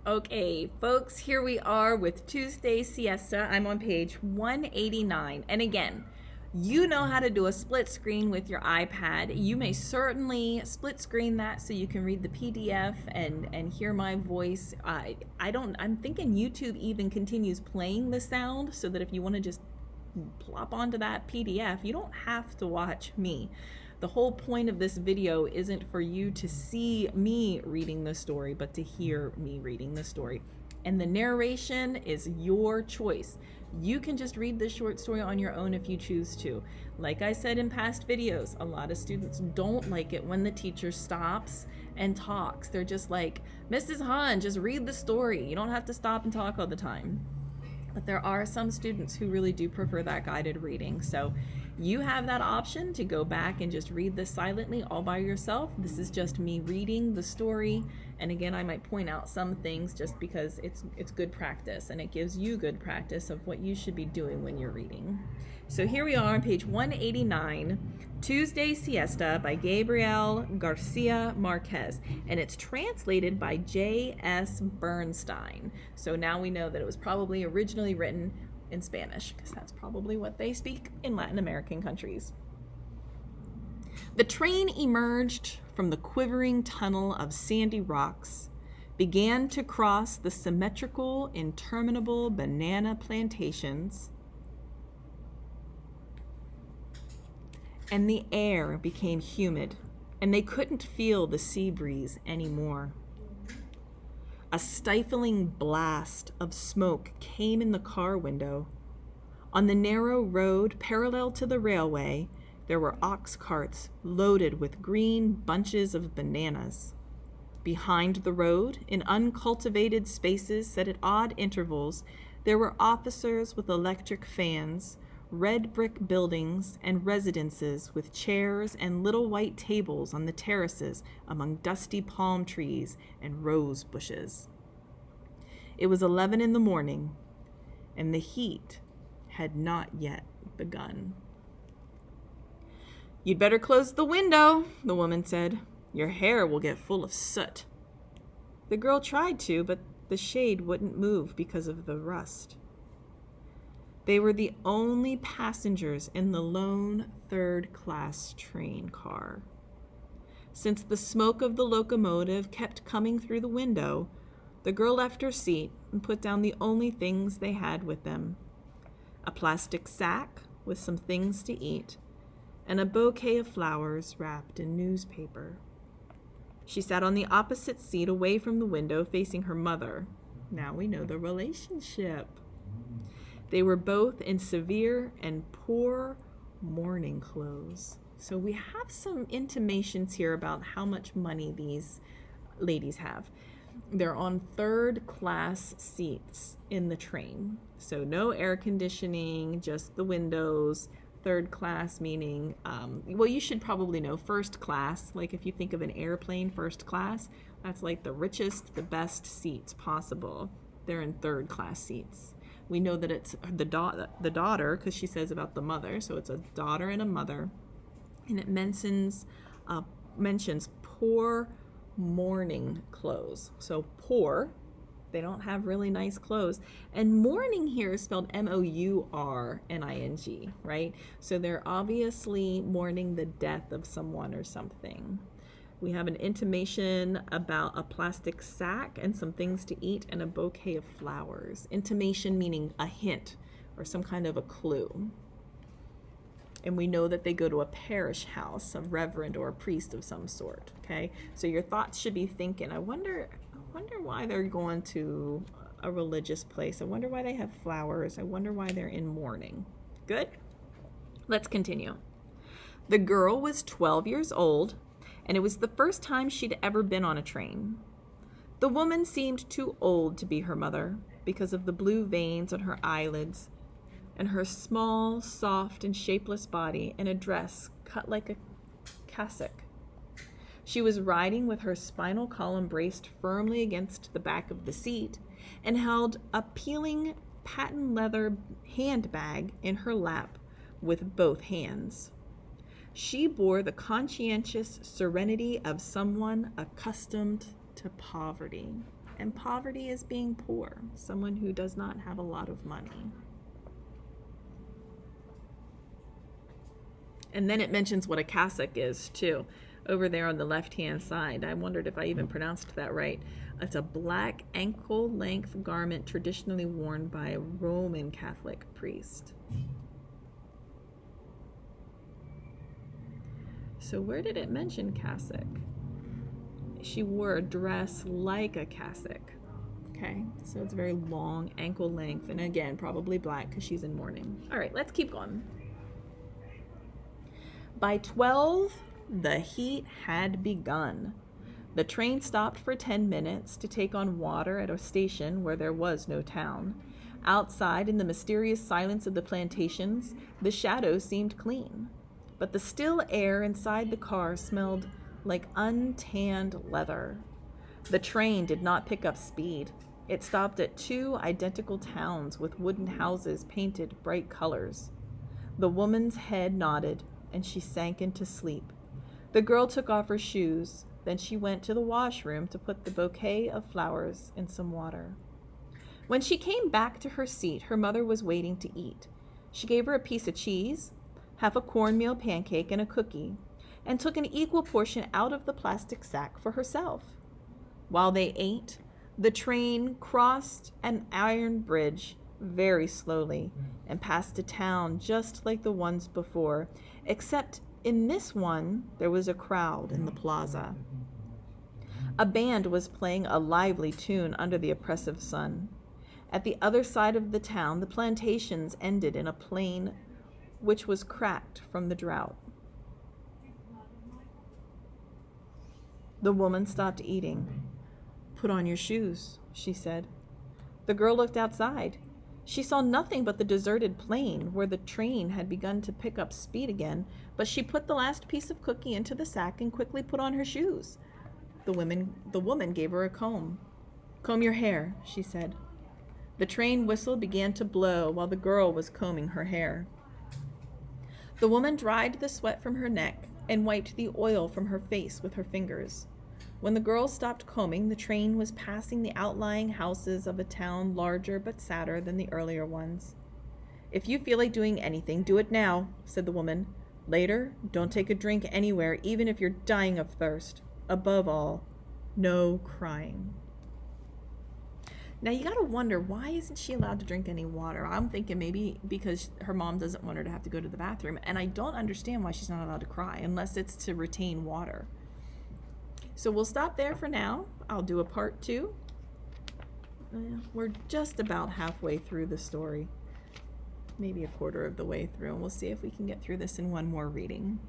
Okay, folks, here we are with Tuesday Siesta. I'm on page 189. And again, you know how to do a split screen with your iPad. You may certainly split screen that so you can read the PDF and hear my voice. I'm thinking YouTube even continues playing the sound so that if you want to just plop onto that PDF, you don't have to watch me. The whole point of this video isn't for you to see me reading the story, but to hear me reading the story. And the narration is your choice. You can just read this short story on your own if you choose to. Like I said in past videos, a lot of students don't like it when the teacher stops and talks. They're just like, Mrs. Hahn, just read the story. You don't have to stop and talk all the time. But there are some students who really do prefer that guided reading. So you have that option to go back and just read this silently all by yourself. This is just me reading the story. And again, I might point out some things just because it's good practice and it gives you good practice of what you should be doing when you're reading. So here we are on page 189, Tuesday Siesta by Gabriel Garcia Marquez, and it's translated by J.S. Bernstein. So now we know that it was probably originally written in Spanish, because that's probably what they speak in Latin American countries. The train emerged from the quivering tunnel of sandy rocks, began to cross the symmetrical, interminable banana plantations, and the air became humid, and they couldn't feel the sea breeze anymore. A stifling blast of smoke came in the car window. On the narrow road parallel to the railway, there were ox carts loaded with green bunches of bananas. Behind the road, in uncultivated spaces set at odd intervals, there were officers with electric fans, red brick buildings, and residences with chairs and little white tables on the terraces among dusty palm trees and rose bushes. It was 11 in the morning, and the heat had not yet begun. "You'd better close the window," the woman said. "Your hair will get full of soot." The girl tried to, but the shade wouldn't move because of the rust. They were the only passengers in the lone third-class train car. Since the smoke of the locomotive kept coming through the window, the girl left her seat and put down the only things they had with them: a plastic sack with some things to eat, and a bouquet of flowers wrapped in newspaper. She sat on the opposite seat away from the window facing her mother. Now we know the relationship. They were both in severe and poor mourning clothes. So we have some intimations here about how much money these ladies have. They're on third-class seats in the train. So no air conditioning, just the windows. Third class meaning, well, you should probably know first class. Like if you think of an airplane, first class, that's like the richest, the best seats possible. They're in third class seats. We know that it's the daughter, because she says about the mother. So it's a daughter and a mother. And it mentions poor mourning clothes. So poor, they don't have really nice clothes. And mourning here is spelled M-O-U-R-N-I-N-G, right? So they're obviously mourning the death of someone or something. We have an intimation about a plastic sack and some things to eat and a bouquet of flowers. Intimation meaning a hint or some kind of a clue. And we know that they go to a parish house, a reverend or a priest of some sort, okay? So your thoughts should be thinking, I wonder why they're going to a religious place. I wonder why they have flowers. I wonder why they're in mourning. Good? Let's continue. The girl was 12 years old, and it was the first time she'd ever been on a train. The woman seemed too old to be her mother because of the blue veins on her eyelids and her small, soft, and shapeless body in a dress cut like a cassock. She was riding with her spinal column braced firmly against the back of the seat and held a peeling patent leather handbag in her lap with both hands. She bore the conscientious serenity of someone accustomed to poverty. And poverty is being poor, someone who does not have a lot of money. And then it mentions what a cassock is too, over there on the left-hand side. I wondered if I even pronounced that right. It's a black ankle-length garment traditionally worn by a Roman Catholic priest. So where did it mention cassock? She wore a dress like a cassock. Okay, so it's very long, ankle length, and again, probably black because she's in mourning. All right, let's keep going. By 12, the heat had begun. The train stopped for 10 minutes to take on water at a station where there was no town. Outside, in the mysterious silence of the plantations, the shadows seemed clean. But the still air inside the car smelled like untanned leather. The train did not pick up speed. It stopped at 2 identical towns with wooden houses painted bright colors. The woman's head nodded, and she sank into sleep. The girl took off her shoes. Then she went to the washroom to put the bouquet of flowers in some water. When she came back to her seat, her mother was waiting to eat. She gave her a piece of cheese, half a cornmeal pancake, and a cookie, and took an equal portion out of the plastic sack for herself. While they ate, the train crossed an iron bridge very slowly and passed a town just like the ones before, except in this one there was a crowd in the plaza. A band was playing a lively tune under the oppressive sun. At the other side of the town, the plantations ended in a plain which was cracked from the drought. The woman stopped eating. "Put on your shoes," she said. The girl looked outside. She saw nothing but the deserted plain where the train had begun to pick up speed again, but she put the last piece of cookie into the sack and quickly put on her shoes. The woman gave her a comb. "Comb your hair," she said. The train whistle began to blow while the girl was combing her hair. The woman dried the sweat from her neck and wiped the oil from her face with her fingers. When the girl stopped combing, the train was passing the outlying houses of a town larger but sadder than the earlier ones. "If you feel like doing anything, do it now," said the woman. "Later, don't take a drink anywhere, even if you're dying of thirst. Above all, no crying." Now you gotta wonder, why isn't she allowed to drink any water? I'm thinking maybe because her mom doesn't want her to have to go to the bathroom, and I don't understand why she's not allowed to cry unless it's to retain water. So we'll stop there for now. I'll do a part 2. We're just about halfway through the story, maybe a quarter of the way through, and we'll see if we can get through this in one more reading.